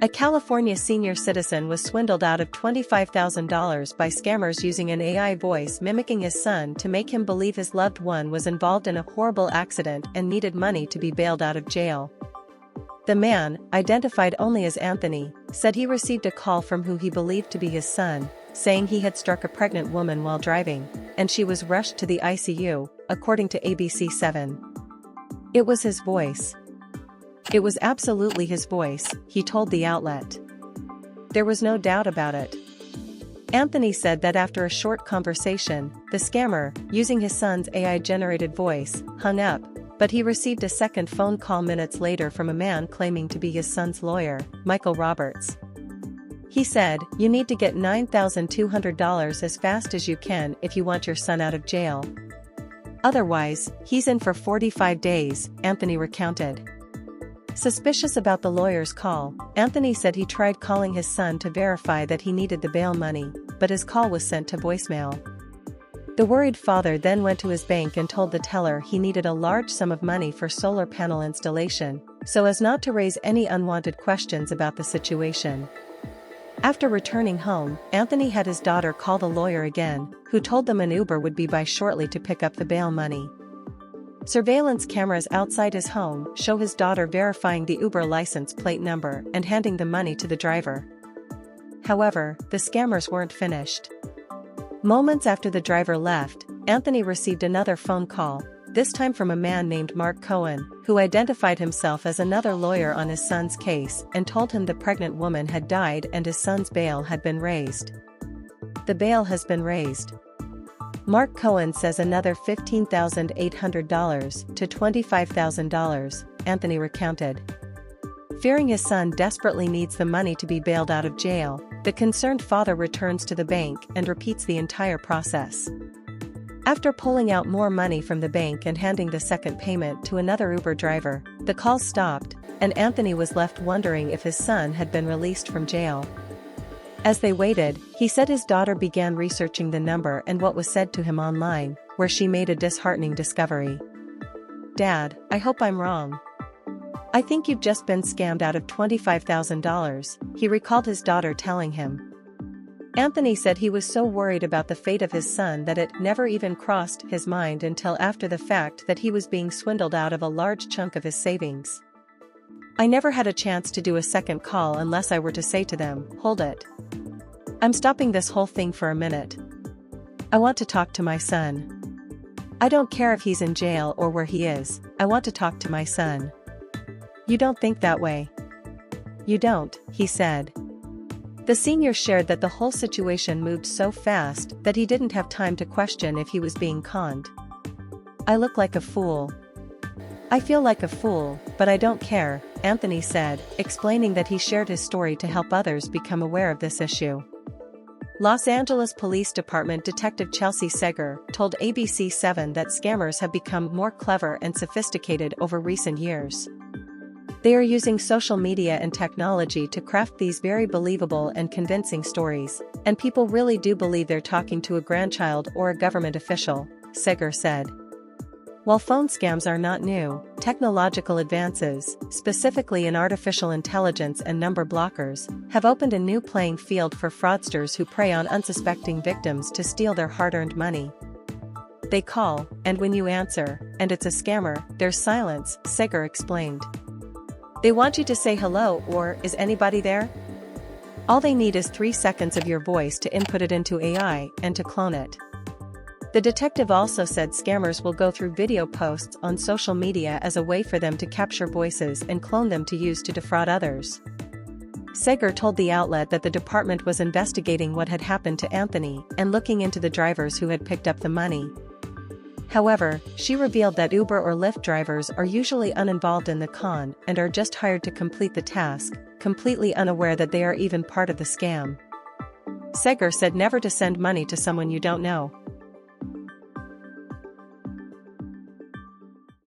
A California senior citizen was swindled out of $25,000 by scammers using an AI voice mimicking his son to make him believe his loved one was involved in a horrible accident and needed money to be bailed out of jail. The man, identified only as Anthony, said he received a call from who he believed to be his son, saying he had struck a pregnant woman while driving, and she was rushed to the ICU, according to ABC7. It was his voice. It was absolutely his voice, he told the outlet. There was no doubt about it. Anthony said that after a short conversation, the scammer, using his son's AI-generated voice, hung up, but he received a second phone call minutes later from a man claiming to be his son's lawyer, Michael Roberts. He said, "You need to get $9,200 as fast as you can if you want your son out of jail. Otherwise, he's in for 45 days, Anthony recounted. Suspicious about the lawyer's call, Anthony said he tried calling his son to verify that he needed the bail money, but his call was sent to voicemail. The worried father then went to his bank and told the teller he needed a large sum of money for solar panel installation, so as not to raise any unwanted questions about the situation. After returning home, Anthony had his daughter call the lawyer again, who told them an Uber would be by shortly to pick up the bail money. Surveillance cameras outside his home show his daughter verifying the Uber license plate number and handing the money to the driver. However, the scammers weren't finished. Moments after the driver left, Anthony received another phone call, this time from a man named Mark Cohen, who identified himself as another lawyer on his son's case and told him the pregnant woman had died and his son's bail had been raised. The bail has been raised. Mark Cohen says another $15,800 to $25,000, Anthony recounted. Fearing his son desperately needs the money to be bailed out of jail, the concerned father returns to the bank and repeats the entire process. After pulling out more money from the bank and handing the second payment to another Uber driver, the call stopped, and Anthony was left wondering if his son had been released from jail. As they waited, he said his daughter began researching the number and what was said to him online, where she made a disheartening discovery. "Dad, I hope I'm wrong. I think you've just been scammed out of $25,000, he recalled his daughter telling him. Anthony said he was so worried about the fate of his son that it never even crossed his mind until after the fact that he was being swindled out of a large chunk of his savings. "I never had a chance to do a second call unless I were to say to them, 'Hold it. I'm stopping this whole thing for a minute. I want to talk to my son. I don't care if he's in jail or where he is, I want to talk to my son.' You don't think that way. You don't," he said. The senior shared that the whole situation moved so fast that he didn't have time to question if he was being conned. "I look like a fool. I feel like a fool, but I don't care," Anthony said, explaining that he shared his story to help others become aware of this issue. Los Angeles Police Department Detective Chelsea Seger told ABC7 that scammers have become more clever and sophisticated over recent years. They are using social media and technology to craft these very believable and convincing stories, and people really do believe they're talking to a grandchild or a government official, Seger said. While phone scams are not new, technological advances, specifically in artificial intelligence and number blockers, have opened a new playing field for fraudsters who prey on unsuspecting victims to steal their hard-earned money. They call, and when you answer, and it's a scammer, there's silence, Seger explained. They want you to say hello or, "Is anybody there?" All they need is 3 seconds of your voice to input it into AI and to clone it. The detective also said scammers will go through video posts on social media as a way for them to capture voices and clone them to use to defraud others. Seger told the outlet that the department was investigating what had happened to Anthony and looking into the drivers who had picked up the money. However, she revealed that Uber or Lyft drivers are usually uninvolved in the con and are just hired to complete the task, completely unaware that they are even part of the scam. Seger said never to send money to someone you don't know.